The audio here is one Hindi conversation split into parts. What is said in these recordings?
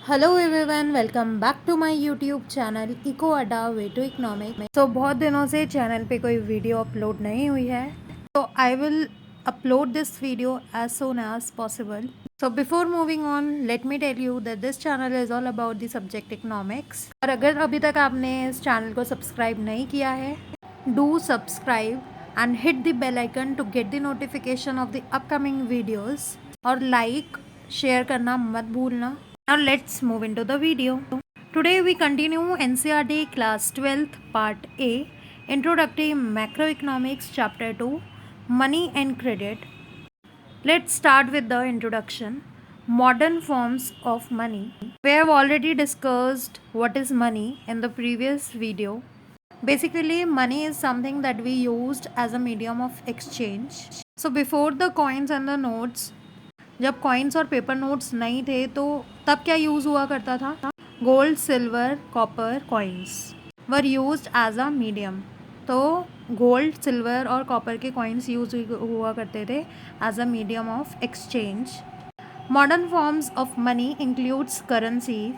Hello everyone, welcome back to my YouTube channel eco Adda way to economic. तो बहुत दिनों से चैनल पे कोई वीडियो अपलोड नहीं हुई है, तो I will upload this video as soon as possible. So before moving on, let me tell you that this channel is all about the subject economics. और अगर अभी तक आपने इस चैनल को सब्सक्राइब नहीं किया है, do subscribe and hit the bell icon to get the notification of the upcoming videos. और लाइक शेयर करना मत भूलना। Now let's move into the video. Today we continue NCERT class 12th part A, Introductory Macroeconomics chapter 2, Money and Credit. Let's start with the introduction. Modern forms of money. We have already discussed what is money in the previous video. Basically, money is something that we used as a medium of exchange. So before the coins and the notes, जब कॉइन्स और पेपर नोट्स नहीं थे तो तब क्या यूज़ हुआ करता था? Gold, silver, copper coins were used as a medium. तो गोल्ड, सिल्वर और कॉपर के कॉइन्स यूज हुआ करते थे as a medium of exchange. Modern forms of money includes currency.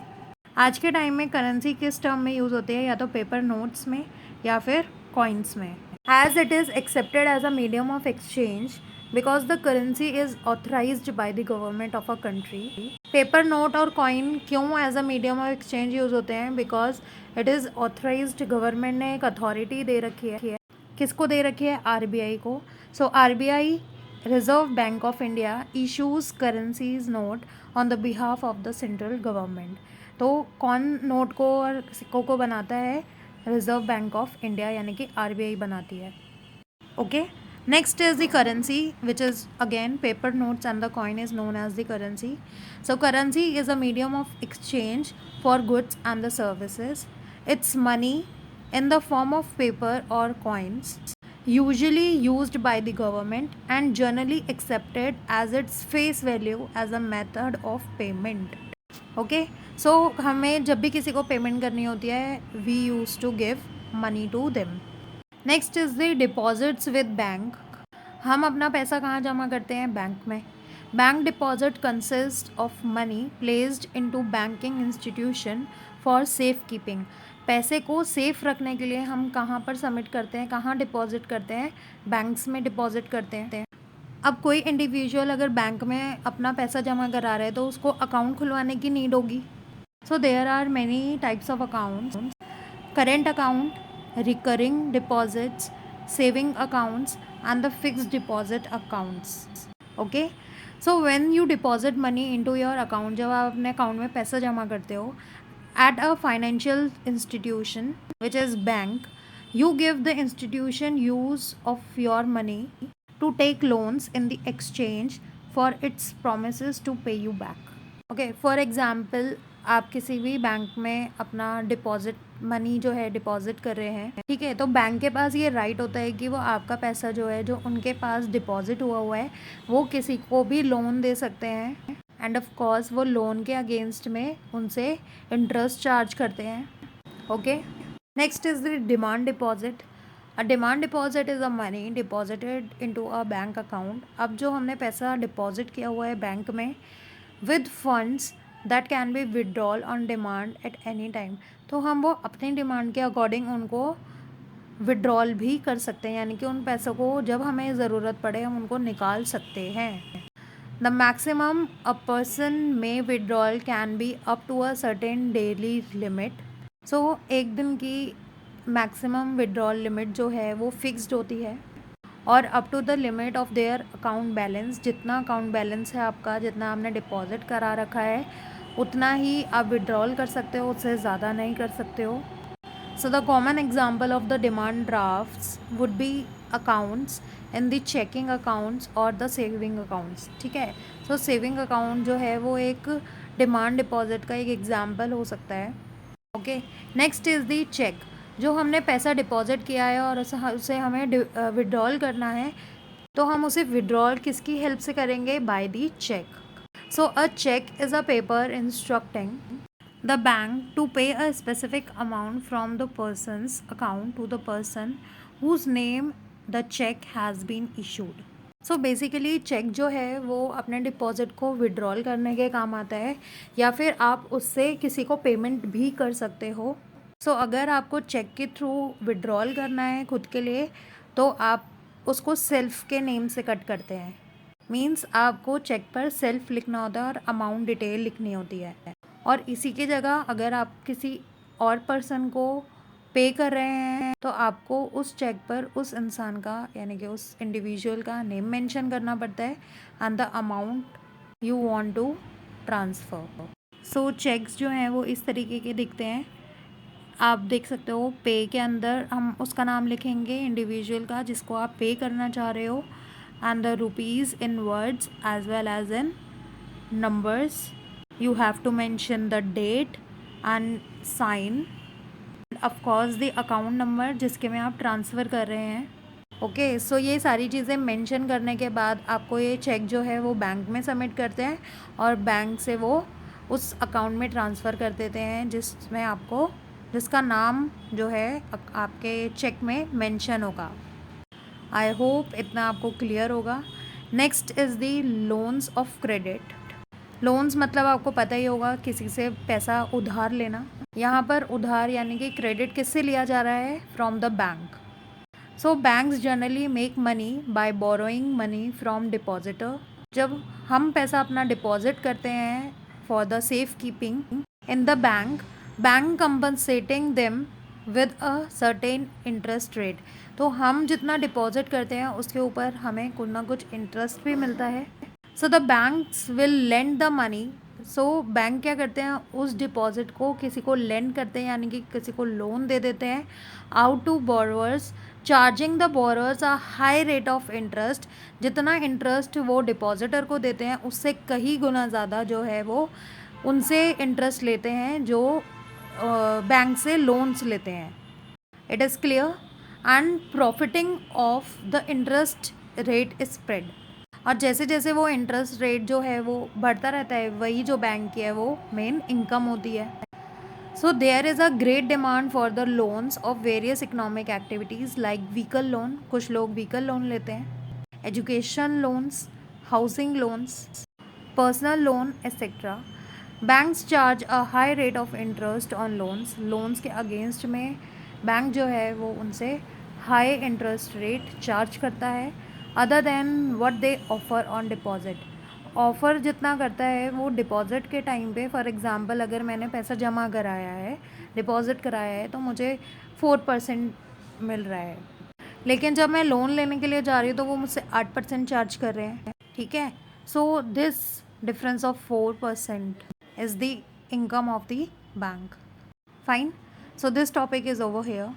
आज के टाइम में करेंसी किस टर्म में यूज़ होती है? या तो पेपर नोट्स में या फिर कॉइन्स में। As it is accepted as a medium of exchange because the currency is authorised by the government of a country. Paper note और कॉइन क्यों as a medium of exchange use होते हैं? Because it is authorised, government ने एक अथॉरिटी दे रखी है। किसको दे रखी है? आरबीआई को। So RBI, reserve bank of India, issues currencies note on the behalf of the central government. तो कौन नोट को और सिक्कों को बनाता है? रिजर्व बैंक ऑफ इंडिया, यानी कि आरबीआई बनाती है। Okay, next is the currency, which is again paper notes, and the coin is known as the currency. So currency is a medium of exchange for goods and the services. It's money in the form of paper or coins, usually used by the government and generally accepted as its face value as a method of payment. Okay, so हमें जब भी किसी को पेमेंट करनी होती है, we used to give money to them. Next is the deposits with bank. हम अपना पैसा कहाँ जमा करते हैं? बैंक में। Bank deposit consist of money placed into banking institution for safe keeping. पैसे को सेफ रखने के लिए हम कहाँ पर सबमिट करते हैं, कहाँ डिपॉजिट करते हैं? बैंक्स में डिपॉजिट करते हैं। अब कोई इंडिविजुअल अगर बैंक में अपना पैसा जमा करा रहे हैं तो उसको अकाउंट खुलवाने की नीड होगी। So there are many types of accounts: current account, recurring deposits, saving accounts and the fixed deposit accounts. Okay, so when you deposit money into your account, जब आप अपने अकाउंट में पैसा जमा करते हो at a financial institution which is bank, you give the institution use of your money to take loans in the exchange for its promises to pay you back. Okay, for example आप किसी भी बैंक में अपना डिपॉजिट मनी जो है डिपॉजिट कर रहे हैं, ठीक है, तो बैंक के पास ये राइट होता है कि वो आपका पैसा जो है, जो उनके पास डिपॉजिट हुआ है, वो किसी को भी लोन दे सकते हैं। एंड ऑफ कोर्स वो लोन के अगेंस्ट में उनसे इंटरेस्ट चार्ज करते हैं। Okay, next is the demand deposit. A demand deposit is a money deposited into a bank account. अब जो हमने पैसा डिपॉजिट किया हुआ है बैंक में with funds that can be withdrawn on demand at any time, तो हम वो अपनी डिमांड के अकॉर्डिंग उनको विड्रॉल भी कर सकते हैं, यानी कि उन पैसों को जब हमें ज़रूरत पड़े हम उनको निकाल सकते हैं। द मैक्सिमम अ पर्सन में withdrawal can be up to a certain daily limit. So एक दिन की मैक्सिमम विड्रॉल लिमिट जो है वो फिक्स्ड होती है और up to the limit of their account balance. जितना अकाउंट बैलेंस है आपका, जितना आपने डिपॉजिट करा रखा है, उतना ही आप विड्रॉल कर सकते हो, उससे ज़्यादा नहीं कर सकते हो। So the common example of the demand drafts would be accounts in the checking accounts और द सेविंग अकाउंट्स। ठीक है, सो सेविंग अकाउंट जो है वो एक डिमांड डिपॉजिट का एक एग्जाम्पल हो सकता है। Okay, next is the cheque. जो हमने पैसा डिपॉजिट किया है और उसे हमें विड्रॉल करना है, तो हम उसे विड्रॉल किसकी हेल्प से करेंगे? By the cheque. So a cheque is a paper instructing the bank to pay a specific amount from the person's account to the person whose name the cheque has been issued. So basically cheque जो है वो अपने डिपॉज़िट को विड्रॉल करने के काम आता है, या फिर आप उससे किसी को पेमेंट भी कर सकते हो। सो अगर आपको चेक के थ्रू विड्रॉल करना है खुद के लिए, तो आप उसको सेल्फ के नेम से कट करते हैं। मीन्स आपको चेक पर सेल्फ लिखना होता है और अमाउंट डिटेल लिखनी होती है। और इसी की जगह अगर आप किसी और पर्सन को पे कर रहे हैं, तो आपको उस चेक पर उस इंसान का, यानी कि उस इंडिविजुअल का नेम मेंशन करना पड़ता है and the amount you want to transfer. So cheques जो हैं वो इस तरीके के दिखते हैं। आप देख सकते हो पे के अंदर हम उसका नाम लिखेंगे इंडिविजुअल का जिसको आप पे करना चाह रहे हो, and the rupees in words as well as in numbers. You have to mention the date and sign, of course the account number जिसके में आप ट्रांसफ़र कर रहे हैं। ओके, सो ये सारी चीज़ें मेंशन करने के बाद आपको ये चेक जो है वो बैंक में सबमिट करते हैं, और बैंक से वो उस अकाउंट में ट्रांसफ़र कर देते हैं जिसमें आपको, जिसका नाम जो है आपके चेक में मेंशन होगा। आई होप इतना आपको क्लियर होगा। Next is the loans of credit. Loans मतलब आपको पता ही होगा, किसी से पैसा उधार लेना। यहाँ पर उधार यानी कि क्रेडिट किससे लिया जा रहा है? From the bank. So banks generally make money by borrowing money from depositor. जब हम पैसा अपना डिपॉजिट करते हैं for the safe keeping in the bank, bank compensating them with a certain interest rate. तो हम जितना डिपॉजिट करते हैं उसके ऊपर हमें कुछ ना कुछ इंटरेस्ट भी मिलता है। So the banks will lend the money. So bank क्या करते हैं, उस डिपॉजिट को किसी को लेंड करते हैं, यानी कि किसी को लोन दे देते हैं out to borrowers, charging the borrowers a high rate of interest. जितना इंटरेस्ट वो डिपॉजिटर को देते हैं उससे कहीं गुना ज़्यादा जो है वो उनसे इंटरेस्ट लेते हैं जो बैंक से लोन्स लेते हैं। It is clear. And profiting of the interest rate spread. और जैसे जैसे वो इंटरेस्ट रेट जो है वो बढ़ता रहता है, वही जो बैंक की है वो मेन इनकम होती है। So there is a great demand for the loans of various economic activities like vehicle loan. कुछ लोग व्हीकल लोन लेते हैं, education loans, housing loans, personal loan etcetera. Banks charge a high rate of interest on loans. Loans के अगेंस्ट में बैंक जो है वो उनसे हाई इंटरेस्ट रेट चार्ज करता है, other than what they offer on deposit. Offer जितना करता है वो डिपॉजिट के टाइम पे, फॉर एग्ज़ाम्पल अगर मैंने पैसा जमा कराया है, डिपॉजिट कराया है, तो मुझे 4% मिल रहा है, लेकिन जब मैं लोन लेने के लिए जा रही हूँ तो वो मुझसे 8% चार्ज कर रहे हैं। ठीक है, so this difference of 4% is the income of the bank. Fine, so this topic is over here.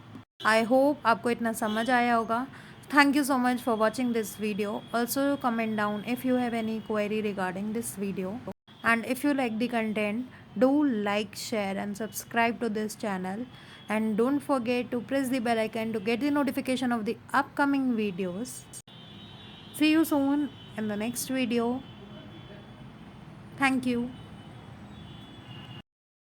I hope आपको इतना समझ आया होगा। Thank you so much for watching this video. Also comment down if you have any query regarding this video. And if you like the content, do like, share and subscribe to this channel. And don't forget to press the bell icon to get the notification of the upcoming videos. See you soon in the next video. Thank you.